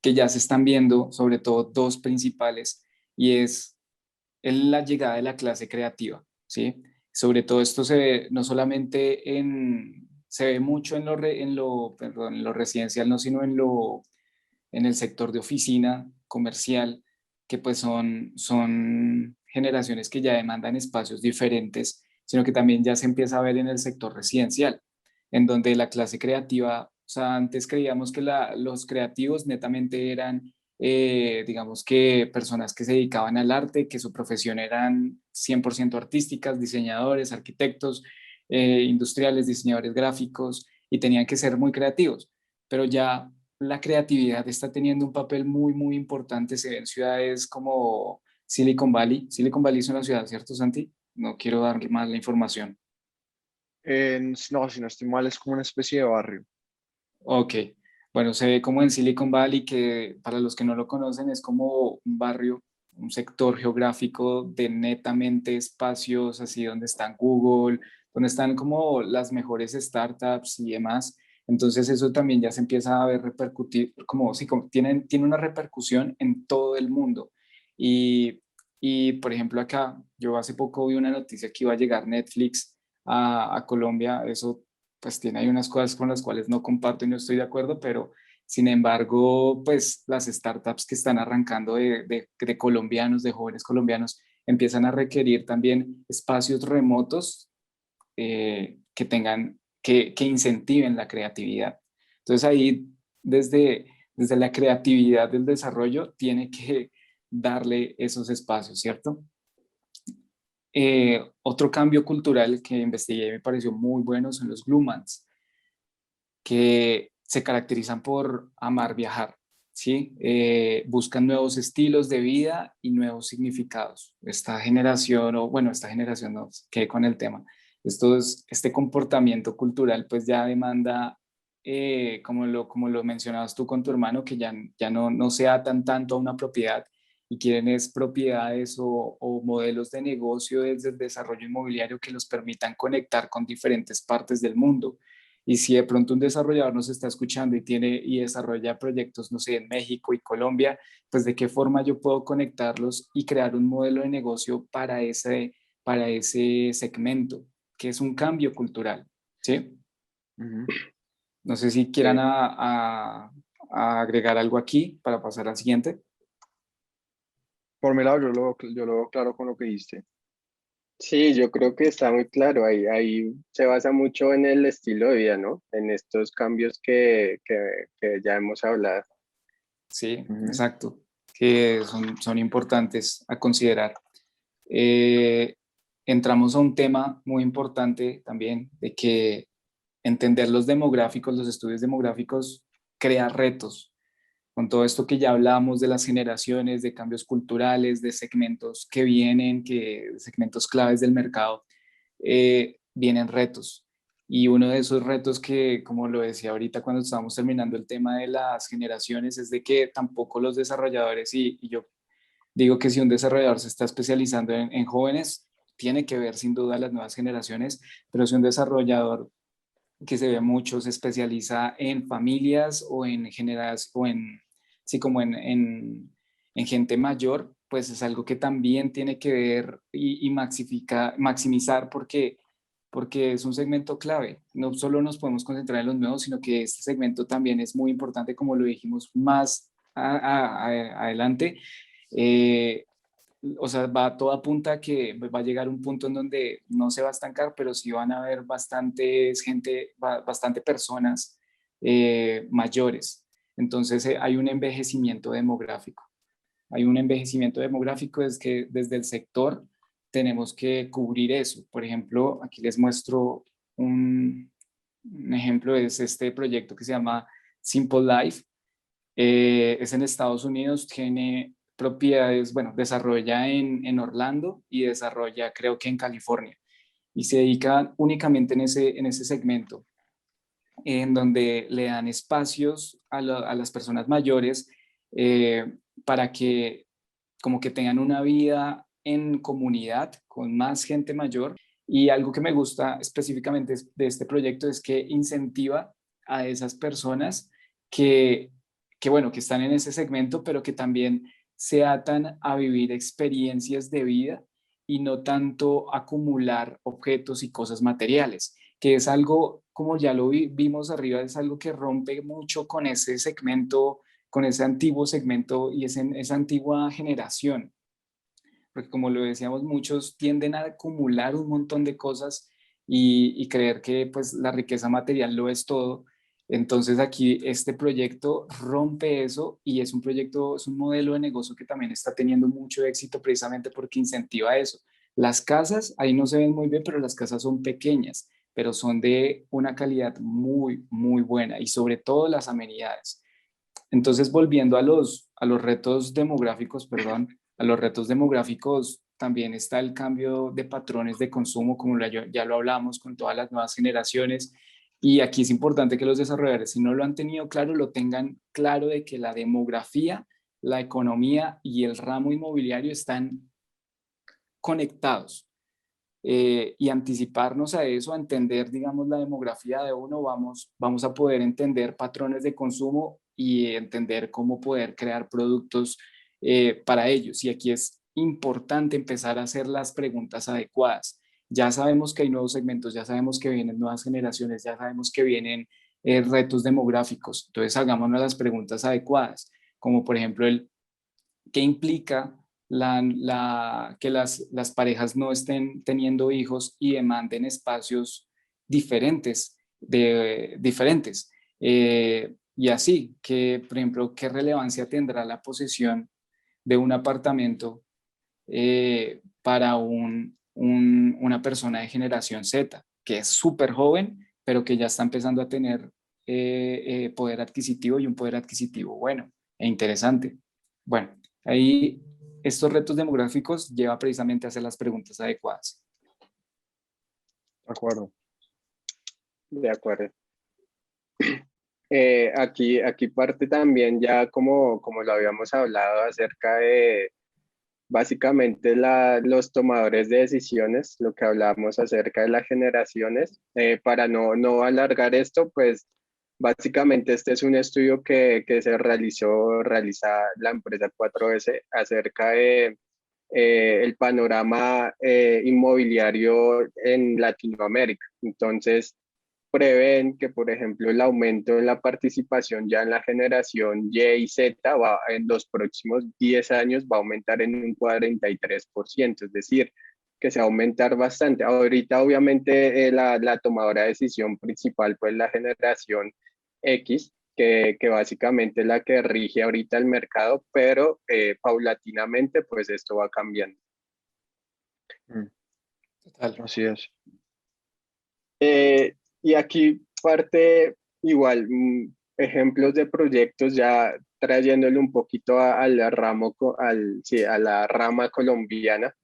que ya se están viendo, sobre todo dos principales, y es la llegada de la clase creativa, ¿sí? Sobre todo esto se ve no solamente se ve mucho perdón, en lo residencial, no, sino en el sector de oficina comercial, que pues son generaciones que ya demandan espacios diferentes, sino que también ya se empieza a ver en el sector residencial, en donde la clase creativa, o sea, antes creíamos que los creativos netamente eran, digamos que personas que se dedicaban al arte, que su profesión eran 100% artísticas, diseñadores, arquitectos, industriales, diseñadores gráficos, y tenían que ser muy creativos, pero ya la creatividad está teniendo un papel muy importante. Se ve en ciudades como Silicon Valley. Silicon Valley es una ciudad, ¿cierto, Santi? No quiero dar más la información. No, si no estoy mal, es como una especie de barrio. Ok. Bueno, se ve como en Silicon Valley, que para los que no lo conocen es como un barrio, un sector geográfico de netamente espacios, así donde están Google, donde están como las mejores startups y demás. Entonces eso también ya se empieza a ver repercutir, como si tiene una repercusión en todo el mundo. Y, y, por ejemplo, acá, yo hace poco vi una noticia que iba a llegar Netflix a Colombia. Eso pues tiene ahí unas cosas con las cuales no comparto y no estoy de acuerdo, pero sin embargo, pues las startups que están arrancando de colombianos, de jóvenes colombianos, empiezan a requerir también espacios remotos que incentiven la creatividad. Entonces ahí, desde la creatividad del desarrollo, tiene que darle esos espacios, ¿cierto? Otro cambio cultural que investigué y me pareció muy bueno son los Glumans, que se caracterizan por amar viajar, ¿sí? Buscan nuevos estilos de vida y nuevos significados. Esta generación no, quedé con el tema. Este comportamiento cultural pues ya demanda, como lo mencionabas tú con tu hermano, que ya no se atan tanto a una propiedad y quieren es propiedades o modelos de negocio desde el desarrollo inmobiliario que los permitan conectar con diferentes partes del mundo Y si de pronto un desarrollador nos está escuchando y desarrolla proyectos, no sé, en México y Colombia, pues de qué forma yo puedo conectarlos y crear un modelo de negocio para ese segmento, que es un cambio cultural, ¿sí? Ujú. No sé si quieran Sí. a agregar algo aquí para pasar al siguiente. Por mi lado, yo lo veo claro con lo que dijiste. Sí, yo creo que está muy claro, ahí se basa mucho en el estilo de vida, ¿no? En estos cambios que ya hemos hablado. Sí, Ujú. exacto, que son importantes a considerar. Eh, Entramos a un tema muy importante también de que entender los demográficos, los estudios demográficos, crea retos. Con todo esto que ya hablamos de las generaciones, de cambios culturales, de segmentos que vienen, segmentos claves del mercado, vienen retos. Y uno de esos retos que, como lo decía ahorita cuando estábamos terminando el tema de las generaciones, es de que tampoco los desarrolladores, y yo digo que si un desarrollador se está especializando en jóvenes, tiene que ver sin duda las nuevas generaciones, pero si un desarrollador que se ve mucho se especializa en familias o en generaciones, o en, sí, como en gente mayor, pues es algo que también tiene que ver y maximizar porque es un segmento clave. No solo nos podemos concentrar en los nuevos, sino que este segmento también es muy importante, como lo dijimos más adelante. Eh, o sea, va todo apunta a que va a llegar un punto en donde no se va a estancar, pero sí van a haber bastante personas mayores. Entonces hay un envejecimiento demográfico. Hay un envejecimiento demográfico, es que desde el sector tenemos que cubrir eso. Por ejemplo, aquí les muestro un ejemplo, es este proyecto que se llama Simple Life. Es en Estados Unidos, tiene propiedades, bueno, desarrolla en Orlando y desarrolla creo que en California. Y se dedica únicamente en ese segmento, en donde le dan espacios a las personas mayores para que como que tengan una vida en comunidad con más gente mayor. Y algo que me gusta específicamente de este proyecto es que incentiva a esas personas que, bueno, que están en ese segmento, pero que también se atan a vivir experiencias de vida y no tanto acumular objetos y cosas materiales, que es algo, como ya lo vimos arriba, es algo que rompe mucho con ese segmento, con ese antiguo segmento y esa antigua generación. Porque como lo decíamos, muchos tienden a acumular un montón de cosas y creer que pues la riqueza material lo es todo. Entonces aquí este proyecto rompe eso y es un proyecto, es un modelo de negocio que también está teniendo mucho éxito precisamente porque incentiva eso. Las casas, ahí no se ven muy bien, pero las casas son pequeñas, pero son de una calidad muy, muy buena y sobre todo las amenidades. Entonces, volviendo a los retos demográficos, perdón, a los retos demográficos también está el cambio de patrones de consumo, como ya lo hablamos con todas las nuevas generaciones. Y aquí es importante que los desarrolladores, si no lo han tenido claro, lo tengan claro de que la demografía, la economía y el ramo inmobiliario están conectados. Y anticiparnos a eso, a entender, digamos, la demografía de uno, vamos a poder entender patrones de consumo y entender cómo poder crear productos para ellos. Y aquí es importante empezar a hacer las preguntas adecuadas. Ya sabemos que hay nuevos segmentos, ya sabemos que vienen nuevas generaciones, ya sabemos que vienen retos demográficos. Entonces, hagámonos las preguntas adecuadas, como por ejemplo qué implica que las parejas no estén teniendo hijos y demanden espacios diferentes. Y así, que, por ejemplo, qué relevancia tendrá la posesión de un apartamento para una persona de generación Z, que es súper joven, pero que ya está empezando a tener poder adquisitivo y un poder adquisitivo bueno e interesante. Bueno, ahí estos retos demográficos lleva precisamente a hacer las preguntas adecuadas. De acuerdo. De acuerdo. Aquí parte también ya como lo habíamos hablado acerca básicamente los tomadores de decisiones, lo que hablábamos acerca de las generaciones, para no alargar esto, pues básicamente este es un estudio que realiza la empresa 4S acerca de el panorama inmobiliario en Latinoamérica. Entonces, prevén que, por ejemplo, el aumento en la participación ya en la generación Y y Z en los próximos 10 años va a aumentar en un 43%, es decir, que se va a aumentar bastante. Ahorita, obviamente, la tomadora de decisión principal, pues la generación X, que básicamente es la que rige ahorita el mercado, pero paulatinamente, pues esto va cambiando. Total. Así es. Y aquí parte igual, ejemplos de proyectos ya trayéndole un poquito a la rama colombiana,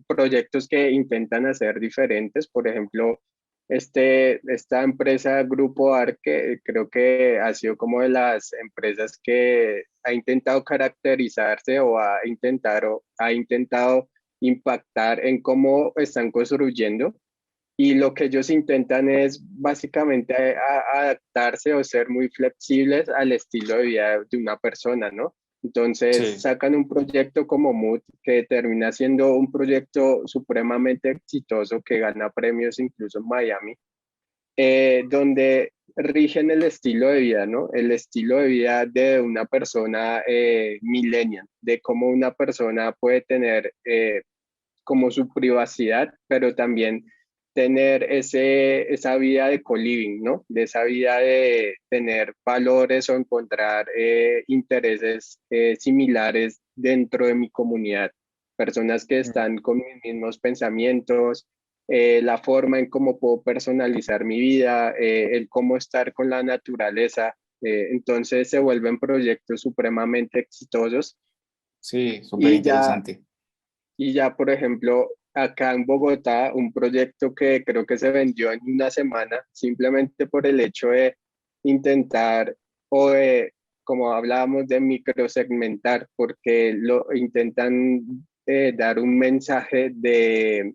proyectos que intentan hacer diferentes, por ejemplo, esta empresa Grupo Arque creo que ha sido como de las empresas que ha intentado caracterizarse o ha intentado impactar en cómo están construyendo, y lo que ellos intentan es básicamente adaptarse o ser muy flexibles al estilo de vida de una persona, ¿no? Entonces Sí. sacan un proyecto como Mood que termina siendo un proyecto supremamente exitoso que gana premios incluso en Miami, donde rigen el estilo de vida, ¿no? El estilo de vida de una persona millennial, de cómo una persona puede tener como su privacidad, pero también tener esa vida de co-living, ¿no? De esa vida de tener valores o encontrar intereses similares dentro de mi comunidad. Personas que están con mis mismos pensamientos, la forma en cómo puedo personalizar mi vida, el cómo estar con la naturaleza. Entonces se vuelven proyectos supremamente exitosos. Sí, súper Y ya interesante. y ya, por ejemplo, acá en Bogotá, un proyecto que creo que se vendió en una semana, simplemente por el hecho de intentar o de, como hablábamos, de microsegmentar, porque lo intentan dar un mensaje de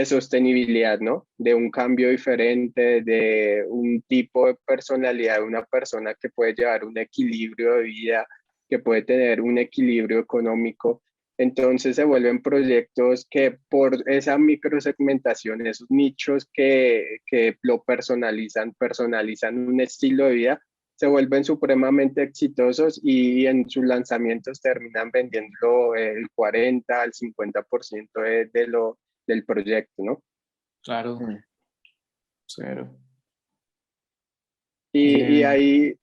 sostenibilidad, ¿no? De un cambio diferente, de un tipo de personalidad de una persona que puede llevar un equilibrio de vida, que puede tener un equilibrio económico. Entonces se vuelven proyectos que por esa microsegmentación, esos nichos que lo personalizan un estilo de vida, se vuelven supremamente exitosos y en sus lanzamientos terminan vendiendo el 40 al 50% del proyecto, ¿no? Claro, Mm. cero. Y ahí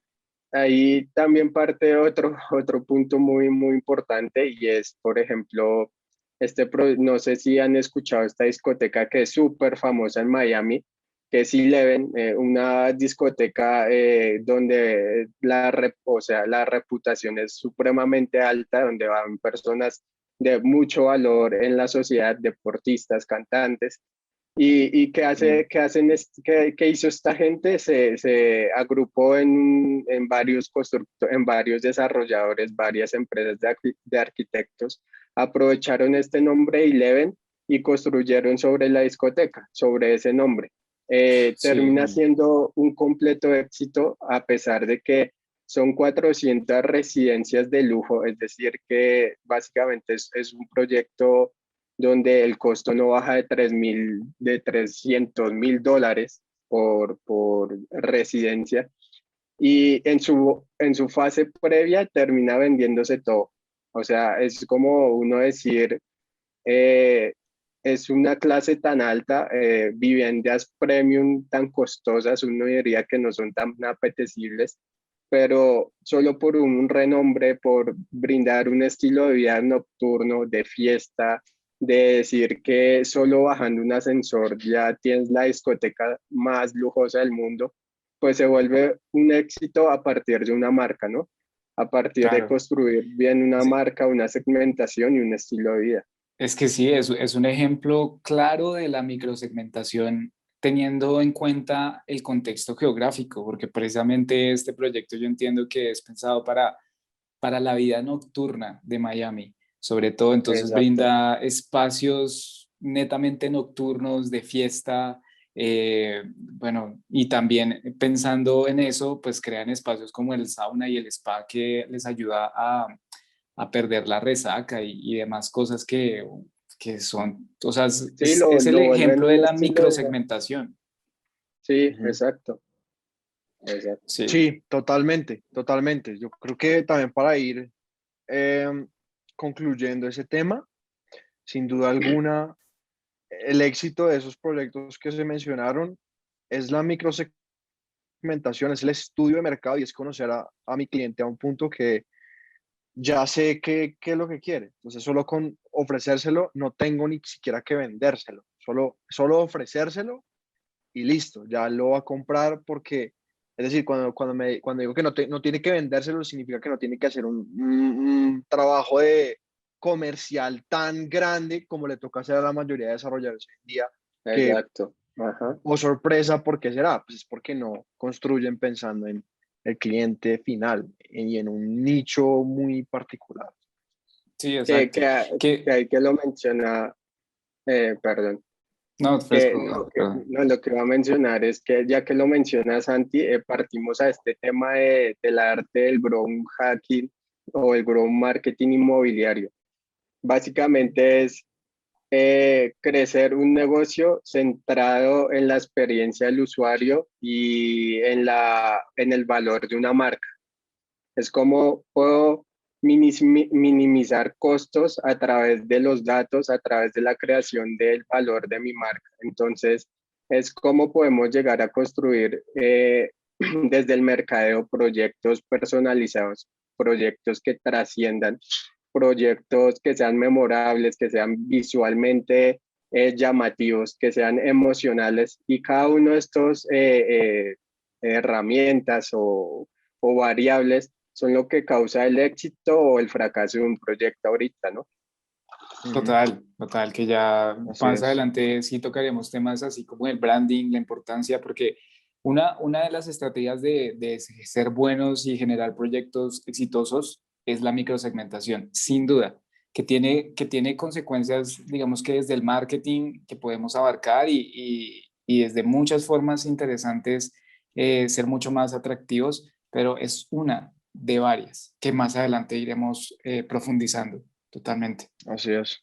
también parte otro punto muy importante, y es, por ejemplo, no sé si han escuchado esta discoteca que es súper famosa en Miami, que es Eleven, una discoteca donde o sea, la reputación es supremamente alta, donde van personas de mucho valor en la sociedad, deportistas, cantantes. ¿Y Sí. qué hizo esta gente? Se agrupó en varios desarrolladores, varias empresas de arquitectos, aprovecharon este nombre Eleven y construyeron sobre la discoteca, sobre ese nombre. Sí, Termina siendo un completo éxito a pesar de que son 400 residencias de lujo, es decir, que básicamente es un proyecto donde el costo no baja de $300,000 por residencia, y en su fase previa termina vendiéndose todo. O sea, es como uno decir, eh, es una clase tan alta, viviendas premium tan costosas, uno diría que no son tan apetecibles, pero solo por un renombre, por brindar un estilo de vida nocturno, de fiesta, de decir que solo bajando un ascensor ya tienes la discoteca más lujosa del mundo, pues se vuelve un éxito a partir de una marca, ¿no? A partir de claro. construir bien una marca, una segmentación y un estilo de vida. Es que sí, es un ejemplo claro de la microsegmentación teniendo en cuenta el contexto geográfico, porque precisamente este proyecto yo entiendo que es pensado para la vida nocturna de Miami. sobre todo, entonces Exacto. brinda espacios netamente nocturnos de fiesta, bueno, y también pensando en eso, pues crean espacios como el sauna y el spa que les ayuda a perder la resaca y demás cosas que son, o sea, Sí, es el lo vuelven ejemplo de un la estilo de vida. microsegmentación. Sí, Ujú. exacto, exacto. Sí, Sí, totalmente, totalmente. Yo creo que también para ir em, concluyendo ese tema, sin duda alguna, el éxito de esos proyectos que se mencionaron es la microsegmentación, es el estudio de mercado y es conocer a mi cliente a un punto que ya sé qué es lo que quiere. Entonces, solo con ofrecérselo, no tengo ni siquiera que vendérselo. Solo ofrecérselo y listo, ya lo va a comprar porque, es decir, cuando digo que no tiene que vendérselo, significa que no tiene que hacer un trabajo de comercial tan grande como le toca hacer a la mayoría de desarrolladores hoy en día, que, Exacto. Ajá. oh sorpresa, ¿por qué será? Pues es porque no construyen pensando en el cliente final y en un nicho muy particular. sí, Que, exacto. que, que Que, hay que lo menciona, perdón, no, que, fresco, no, perdón. lo que iba a mencionar es que ya que lo menciona Santi, partimos a este tema del arte del growth hacking o el growth marketing inmobiliario. Básicamente es crecer un negocio centrado en la experiencia del usuario y en el valor de una marca. Es como puedo minimizar costos a través de los datos, a través de la creación del valor de mi marca. Entonces, es cómo podemos llegar a construir desde el mercadeo proyectos personalizados, proyectos que trasciendan, proyectos que sean memorables, que sean visualmente llamativos, que sean emocionales y cada uno de estos herramientas o variables son lo que causa el éxito o el fracaso de un proyecto ahorita, ¿no? Ujú, Total, total, que ya así más es. adelante sí tocaremos temas así como el branding, la importancia, porque una de las estrategias de ser buenos y generar proyectos exitosos es la microsegmentación, sin duda, que tiene consecuencias, digamos que desde el marketing que podemos abarcar y desde muchas formas interesantes ser mucho más atractivos, pero es una de varias que más adelante iremos profundizando totalmente. Así es,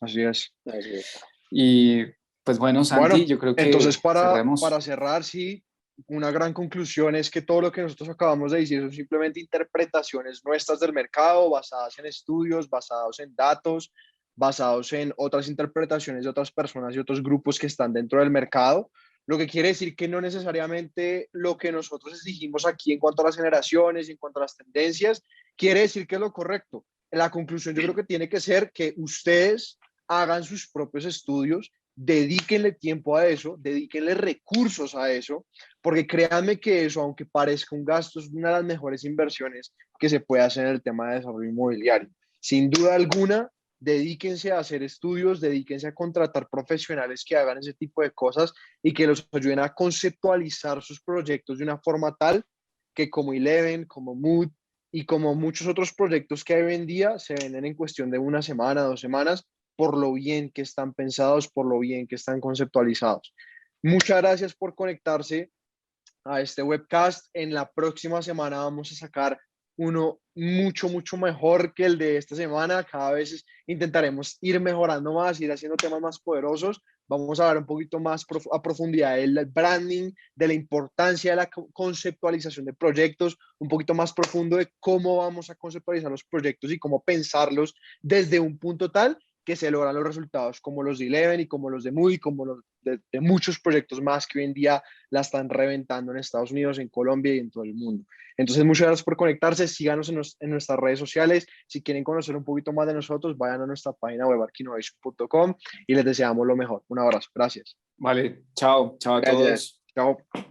así es. Así es. Y pues bueno, Santi, Bueno, yo creo entonces que cerremos. para cerrar, sí, una gran conclusión es que todo lo que nosotros acabamos de decir son simplemente interpretaciones nuestras del mercado, basadas en estudios, basados en datos, basados en otras interpretaciones de otras personas y otros grupos que están dentro del mercado. Lo que quiere decir que no necesariamente lo que nosotros dijimos aquí en cuanto a las generaciones, en cuanto a las tendencias, quiere decir que es lo correcto. La conclusión yo creo que tiene que ser que ustedes hagan sus propios estudios, dedíquenle tiempo a eso, dedíquenle recursos a eso, porque créanme que eso, aunque parezca un gasto, es una de las mejores inversiones que se puede hacer en el tema de desarrollo inmobiliario. Sin duda alguna, dedíquense a hacer estudios, dedíquense a contratar profesionales que hagan ese tipo de cosas y que los ayuden a conceptualizar sus proyectos de una forma tal que como Eleven, como Mood y como muchos otros proyectos que hay hoy en día se venden en cuestión de una semana, 2 semanas, por lo bien que están pensados, por lo bien que están conceptualizados. Muchas gracias por conectarse a este webcast. En la próxima semana vamos a sacar uno mucho, mucho mejor que el de esta semana. Cada vez intentaremos ir mejorando más, ir haciendo temas más poderosos. Vamos a ver un poquito más a profundidad del branding, de la importancia de la conceptualización de proyectos, un poquito más profundo de cómo vamos a conceptualizar los proyectos y cómo pensarlos desde un punto tal que se logran los resultados como los de Eleven y como los de Moody, como los de muchos proyectos más que hoy en día la están reventando en Estados Unidos, en Colombia y en todo el mundo. Entonces, muchas gracias por conectarse. Síganos en nuestras redes sociales. Si quieren conocer un poquito más de nosotros, vayan a nuestra página web arquinovation.com y les deseamos lo mejor. Un abrazo. Gracias. Vale, chao, chao a Gracias. todos. Chao.